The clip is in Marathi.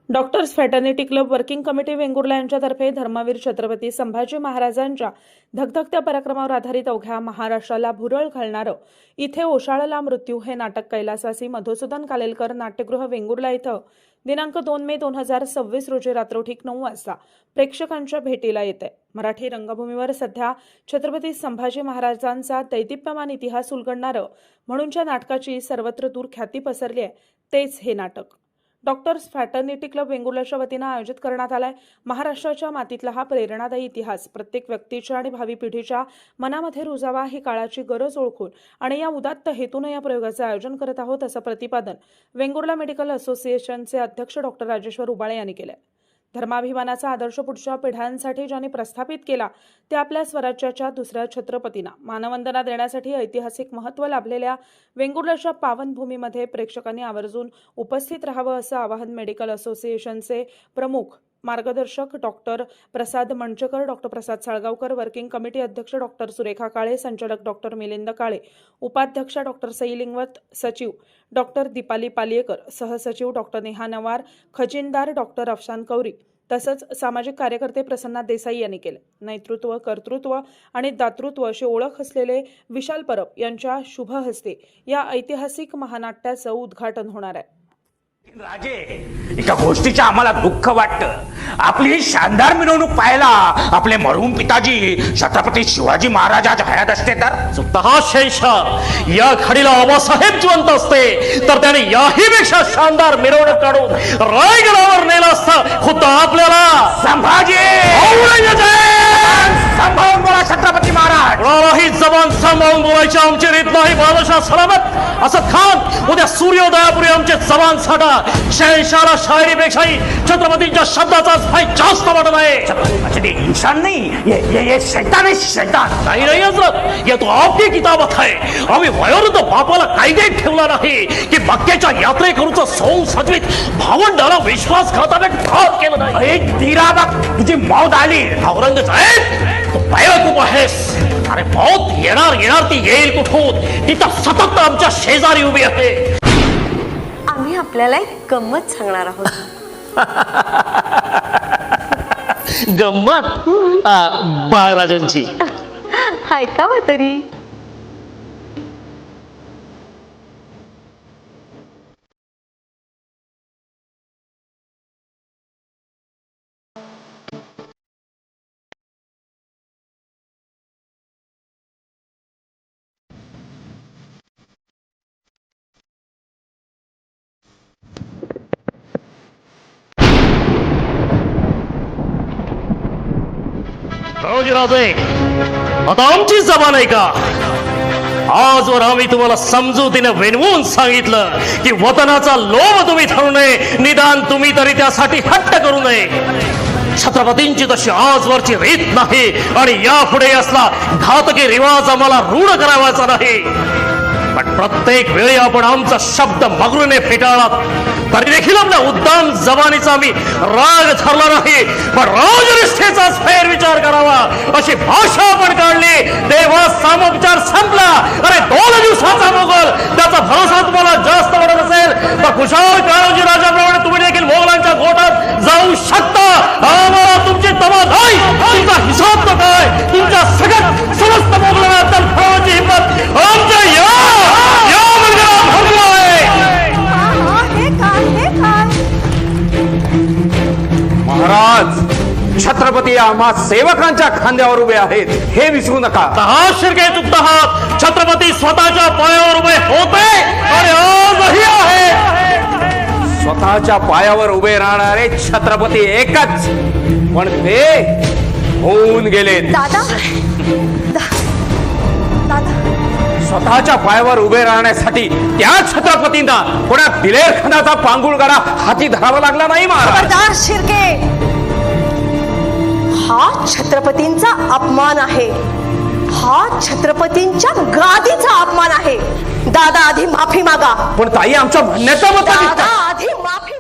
Doctors fraternity club working committee Vengurla यांच्यातर्फे धर्मवीर छत्रपती संभाजी महाराजांच्या धगधगत्या पराक्रमावर आधारित अवघ्या महाराष्ट्राला भुरळ घालणारं इथे ओशाळला मृत्यू हे नाटक कैलासासी मधुसूदन कालेलकर नाट्यगृह वेंगुर्ला इथं दिनांक 2 मे 2026 रोजी रात्रोठीक 9 वाजता प्रेक्षकांच्या भेटीला येते। मराठी रंगभूमीवर सध्या छत्रपती संभाजी महाराजांचा दैदिप्यमान इतिहास उलगडणारं म्हणूनच्या नाटकाची सर्वत्र दूर ख्याती पसरली आहे, तेच हे नाटक डॉक्टर्स फ्रॅटर्निटी क्लब वेंगुर्लाच्या वतीनं आयोजित करण्यात आलाय। महाराष्ट्राच्या मातीतला हा प्रेरणादायी इतिहास प्रत्येक व्यक्तीच्या आणि भावी पिढीच्या मनामध्ये रुजावा ही काळाची गरज ओळखून आणि या उदात्त हेतूने या प्रयोगाचे आयोजन करत आहोत, असं प्रतिपादन वेंगुर्ला मेडिकल असोसिएशनचे अध्यक्ष डॉक्टर राजेश्वर उबाळे यांनी केले। धर्माभिमानाचा आदर्श पुढच्या पिढ्यांसाठी ज्यांनी प्रस्थापित केला ते आपल्या स्वराज्याच्या दुसऱ्या छत्रपतींना मानवंदना देण्यासाठी ऐतिहासिक महत्त्व लाभलेल्या वेंगुर्लाच्या पावनभूमीमध्ये प्रेक्षकांनी आवर्जून उपस्थित राहावं, असं आवाहन मेडिकल असोसिएशनचे प्रमुख मार्गदर्शक डॉक्टर प्रसाद मंचकर, डॉक्टर प्रसाद साळगावकर, वर्किंग कमिटी अध्यक्ष डॉक्टर सुरेखा काळे, संचालक डॉक्टर मिलिंद काळे, उपाध्यक्ष डॉक्टर सई लिंगवत, सचिव डॉक्टर दीपाली पालियेकर, सहसचिव डॉक्टर नेहा नवार, खजिनदार डॉक्टर अफशान कौरी तसंच सामाजिक कार्यकर्ते प्रसन्ना देसाई यांनी केले। नेतृत्व, कर्तृत्व आणि दातृत्व अशी ओळख असलेले विशाल परब यांच्या शुभ हस्ते या ऐतिहासिक महानाट्याचं उद्घाटन होणार आहे। राजे, एका गोष्टीचं आम्हाला दुःख वाटतं, आपली ही शानदार मिरवणूक पाहायला आपले मरहूम पिताजी छत्रपती शिवाजी महाराजाच्या हयात असते तर स्वतः शहंशाह या घडीला आबासाहेब जिवंत असते तर त्याने याही पेक्षा शानदार मिरवणूक काढून रायगडावर नेलं असतं खुद्द आपल्याला। संभाजी सांभाळून बोला छत्रपती महाराज। ही जबान सांभाळून बोलायची आमची रीत नाही बादशाह सलामत। असद खान उद्या सूर्योदयापूर्वी आमचे जबान साठा शहंशाहला शायरीपेक्षाही छत्रपतींच्या शब्दाचाच भाई जास्त वाटत आहे। ये इंसान नहीं, ये शैतान है, शैतान। नहीं नहीं हजरत, ये तो आपकी किताबत है। आम्ही वयोवृद्ध बापाला कायदे ठेवला नाही की मक्केच्या यात्रेकरूचं सोंग सजवीत भावंडाला विश्वासघाताने ठार केलं नाही। एक धीरा बघ, तुझी मौत आली। औरंगजेब तू बेवकूफ आहेस। अरे मौत येणार ती येईल कुठून, ती तर सतत आमच्या शेजारी उभी आहे। आम्ही आपल्याला एक गंमत सांगणार आहोत। गंमत बाळराजांची ऐकावं तरी। राजे, आता आमची जबान आहे का? आजवर आम्ही तुम्हाला समजुतीने विनवून सांगितलं की वतनाचा लोभ तुम्ही धरू नये, निदान तुम्ही तरी त्यासाठी हट्ट करू नये। छत्रपतींची तशी आजवरची रीत नाही आणि यापुढे असला घातकी रिवाज आम्हाला रूढ करावायचा नाही। पण प्रत्येक वेळी आपण आमचा शब्द मगरूने फेटाळला तरी देखील आपल्या उद्दाम जबानीचा आम्ही राग धरला नाही, पण राजनिष्ठेचाच फेरविचार करावा अशी भाषा आपण काढली। देवा सामोपचार संपला। अरे 2 दिवसाचा मोगल, त्याचा भरोसा तुम्हाला जास्त वाटत असेल तर कुशाल काळोजी राजाप्रमाणे तुम्ही देखील मोगलांच्या गोटात जाऊ शकता। आम्हाला तुमची तमा नाही, तुमचा हिसाब तर काय, तुमच्या सगळ्यात समस्त मोगलांना तलफावाची हिंमत आमच्या महाराज, छत्रपती आम्हा सेवकांच्या खांद्यावर उभे आहेत, हे विसरू नका। हा शिरके चुकत आहात। छत्रपती स्वतःच्या पायावर उभे होते आणि आजही आहे। स्वतःच्या पायावर उभे राहणारे छत्रपती एकच, पण ते होऊन गेले। दादा, स्वतःच्या पायावर उभे राहण्यासाठी त्या छत्रपतींना कोणा दिलेर खानाचा पांगुळगाडा हाती धरावा लागला नाही। महाराज खबरदार शिर्के, हा छत्रपतींचा अपमान आहे, हा छत्रपतींच्या गादीचा अपमान आहे। दादा आधी माफी मागा। पण ताई, आमच्या म्हणण्याचा दादा आधी माफी